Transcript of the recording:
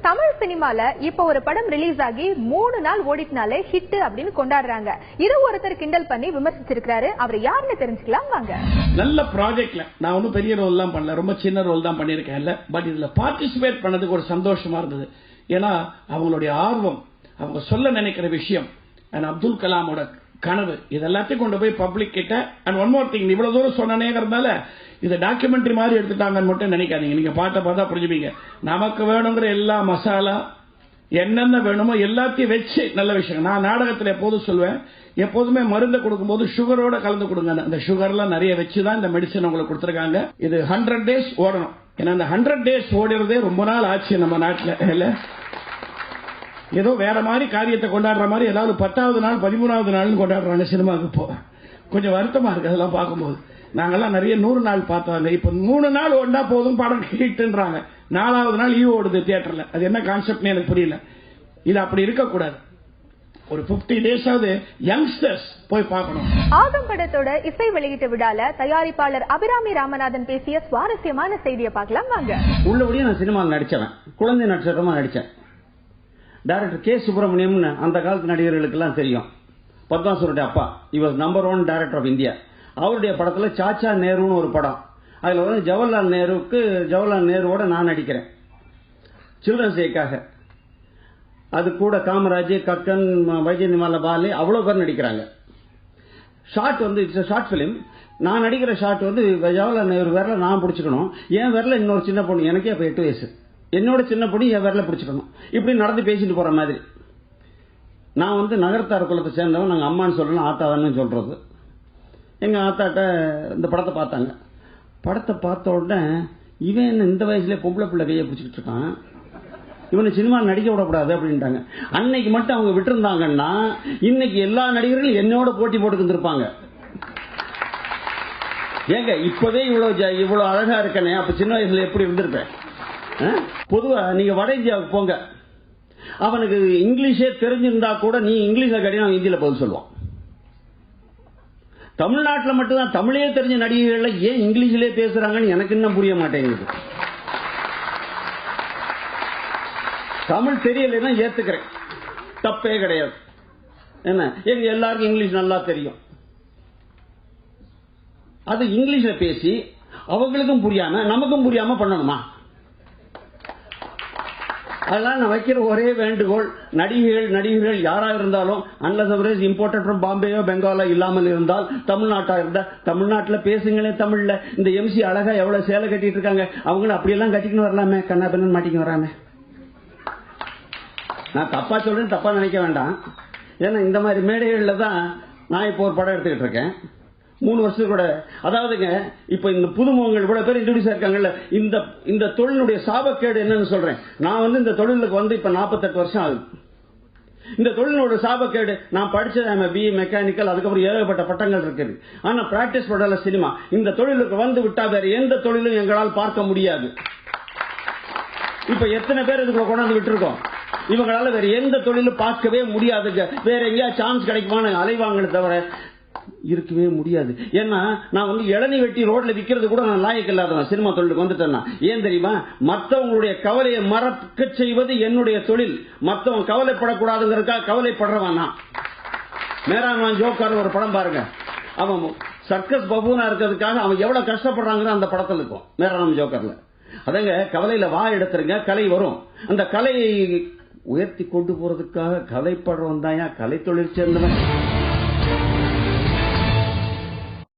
தமிழ் சினிமால இப்ப ஒரு படம் ரிலீஸ் ஆகி 3 நாள் ஓடினாலே ஹிட் அப்படின்னு கொண்டாடுறாங்க. இது ஒருத்தர் கிண்டல் பண்ணி விமர்சிச்சிருக்காரு. அவர் யாருன்னு தெரிஞ்சுக்கலாம் வாங்க. நல்ல ப்ராஜெக்ட்ல நான் ஒன்னும் பெரிய ரோல் எல்லாம் பண்ணல, ரொம்ப சின்ன ரோல் தான் பண்ணிருக்கேன். பட் இதுல பார்ட்டிசிபேட் பண்ணதுக்கு ஒரு சந்தோஷமா இருந்தது. ஏன்னா அவங்களுடைய ஆர்வம், அவங்க சொல்ல நினைக்கிற விஷயம், அப்துல் கலாமோட கனவு, இதெல்லாத்தையும் கொண்டு போய் பப்ளிக் கிட்ட. அண்ட் ஒன் மோர் திங், இவ்வளவு தூரம் சொன்னேங்கிறதுனால இதை டாக்குமெண்ட்ரி மாதிரி எடுத்துட்டாங்கன்னு மட்டும் நினைக்காதீங்க. நீங்க பாட்ட பார்த்தா புரிஞ்சுப்பீங்க. நமக்கு வேணுங்கிற எல்லா மசாலா என்னென்ன வேணுமோ எல்லாத்தையும் வச்சு நல்ல விஷயம். நான் நாடகத்தில் எப்போதும் சொல்வேன், எப்போதுமே மருந்து கொடுக்கும் போது சுகரோட கலந்து கொடுங்க. அந்த சுகர்லாம் நிறைய வச்சுதான் இந்த மெடிசன் உங்களுக்கு கொடுத்துருக்காங்க. இது 100 days ஓடணும். ஏன்னா அந்த 100 days ஓடுறதே ரொம்ப நாள் ஆச்சு நம்ம நாட்டில். இல்ல ஏதோ வேற மாதிரி காரியத்தை கொண்டாடுற மாதிரி ஏதாவது 10வது நாள் 13வது நாள் கொண்டாடுறாங்க சினிமாவுக்கு. இப்போ கொஞ்சம் வருத்தமா இருக்கு அதெல்லாம் பார்க்கும்போது. நாங்கெல்லாம் நிறைய 100 நாள் பார்த்தோம். இப்ப 3 நாள் ஓடா போதும் படம் ஹிட்ன்றாங்க. 4வது நாள் ஈவ் ஓடுது தியேட்டர்ல. அது என்ன கான்செப்ட்னு எனக்கு புரியல. இது அப்படி இருக்கக்கூடாது. ஒரு 50 days யங்ஸ்டர்ஸ் போய் பார்க்கணும். ஆதம் படத்தோட இசை வெளியீட்டு விழால தயாரிப்பாளர் அபிராமி ராமநாதன் பேசிய சுவாரஸ்யமான செய்தியை பார்க்கலாம் வாங்க. உள்ளபடியே நான் சினிமாவில் நடிச்சவன், குழந்தை நட்சத்திரமா நடிச்சேன். டைரக்டர் கே சுப்பிரமணியம் அந்த காலத்து நடிகர்களுக்கெல்லாம் தெரியும். பத்மாசுரனுடைய அப்பா, இவர் நம்பர் 1 டைரக்டர் ஆஃப் இந்தியா. அவருடைய படத்துல சாச்சா நேருன்னு ஒரு படம். அதுல வந்து ஜவஹர்லால் நேருவோட நான் நடிக்கிறேன் சில்ட்ரன்ஸ் டேக்காக. அது கூட காமராஜ், கக்கன், வைஜெயந்திமாலா, பாலு அவ்வளவு பேர் நடிக்கிறாங்க. ஷார்ட் வந்து இட்ஸ் ஷார்ட் பிலிம். நான் நடிக்கிற ஷார்ட் வந்து ஜவஹர்லால் நேரு விரல நான் பிடிச்சிக்கணும், என் விரல இன்னொரு சின்ன பொண்ணு, எனக்கே அப்ப 8 வயசு, என்னோட சின்ன பொண்ணு என் விரல பிடிச்சிக்கணும். இப்படி நடந்து பேசிட்டு போற மாதிரி. நான் வந்து நகரத்தார் குலத்தை சேர்ந்தவன். நாங்க அம்மான்னு சொல்லணும், ஆத்தாதான்னு சொல்றது. எங்க ஆத்தாட்ட இந்த படத்தை பார்த்தாங்க. படத்தை பார்த்த உடனே இவன் என்ன இந்த வயசுல பொம்பளை பிள்ளை கையை பிடிச்சிக்கிட்டு இருக்கான், இவனை சினிமா நடிக்க விடக்கூடாது அப்படின்ட்டாங்க. அன்னைக்கு மட்டும் அவங்க விட்டுருந்தாங்கன்னா இன்னைக்கு எல்லா நடிகர்களும் என்னோட போட்டி போட்டு இருப்பாங்க. ஏங்க இப்பவே இவ்வளவு அழகா இருக்கனே, அப்ப சின்ன வயசுல எப்படி இருந்திருப்பேன்? பொதுவா நீங்க வட இந்தியாவுக்கு போங்க, அவனுக்கு இங்கிலீஷே தெரிஞ்சிருந்தா கூட நீ இங்கிலீஷ்ல கேட்டீங்கன்னா அவன் ஹிந்தியில பதில் சொல்லுவான். தமிழ்நாட்டில் மட்டும்தான் தமிழே தெரிஞ்ச நடிகைகள் ஏன் இங்கிலீஷ்லயே பேசுறாங்கன்னு எனக்கு இன்னும் புரிய மாட்டேங்குது. தமிழ் தெரியலன்னா ஏத்துக்கிறேன், தப்பே கிடையாது. என்ன, எங்க எல்லாருக்கும் இங்கிலீஷ் நல்லா தெரியும். அது இங்கிலீஷ்ல பேசி அவங்களுக்கும் புரியாம நமக்கும் புரியாம பண்ணணுமா? அதனால நான் வைக்கிற ஒரே வேண்டுகோள், நடிகர்கள் யாரா இருந்தாலும் அன்லஸ் அவரேஜ் இம்போர்ட்டட் ஃப்ரம் பாம்பேயோ பெங்காலோ இல்லாமல் இருந்தால் தமிழ்நாட்டா இருந்தா தமிழ்நாட்டில் பேசுங்களே தமிழ்ல. இந்த எம்சி அழகா எவ்வளவு சேலை கட்டிட்டு இருக்காங்க, அவங்களும் அப்படியெல்லாம் கட்டிக்கணும் வரலாமே, கண்ணா பெண்ணு மாட்டிக்க வராமே. நான் தப்பா சொல்றேன், தப்பா நினைக்க வேண்டாம். ஏன்னா இந்த மாதிரி மேடைகள்ல தான் நான் இப்போ ஒரு படம் எடுத்துக்கிட்டு இருக்கேன். 3 வருஷத்துக்கு கூட. அதாவதுங்க இப்ப இந்த புதுமுகங்கள் இவ்வளவு பேர் இன்ட்ரோடியூஸ் இருக்காங்கல்ல, இந்த தொழிலுடைய சாபக்கேடு என்னன்னு சொல்றேன். நான் வந்து இந்த தொழிலுக்கு வந்து இப்ப 48 வருஷம் ஆகுது. இந்த தொழிலோட சாபக்கேடு, நான் படிச்சது BE மெக்கானிக்கல், அதுக்கப்புறம் ஏகப்பட்ட பட்டங்கள் இருக்குது. ஆனா பிராக்டிஸ் பண்ணல சினிமா. இந்த தொழிலுக்கு வந்து விட்டா வேற எந்த தொழிலும் எங்களால் பார்க்க முடியாது. இப்ப எத்தனை பேர் இதுக்குள்ள கொண்டாந்து விட்டுருக்கோம். இவங்களால வேற எந்த தொழிலும் பார்க்கவே முடியாதுங்க. வேற எங்கேயா சான்ஸ் கிடைக்குமான்னு அலைவாங்களே தவிர இருக்கவே முடியாது. ஏன்னா நான் வந்து இளநீ வெட்டி ரோட்ல விக்கிறது கூட நான் லாயக்கு இல்லாதவன் சினிமா தொழிலுக்கு வந்துட்டேன்னா. ஏன் தெரியுமா? மற்றவங்களுடைய கவலையை மறக்க செய்வது என்னுடைய தொழில். மற்றவங்க கவலைப்படக்கூடாதுங்கிறதுக்காக கவலைப்படுறவன் நான். மேரான் ஜோக்கர் ஒரு படம் பாருங்க, அவன் சர்க்கஸ் பபூனா இருக்கிறதுக்காக அவன் எவ்வளவு கஷ்டப்படுறாங்க அந்த படத்துல இருக்கும். மேரான் ஜோக்கர்ல அதங்க கவலையில வா எடுத்துருங்க, கலை வரும். அந்த கலையை உயர்த்தி கொண்டு போறதுக்காக கலைப்படுறவன் தான் கலை தொழில் சேர்ந்தவன்.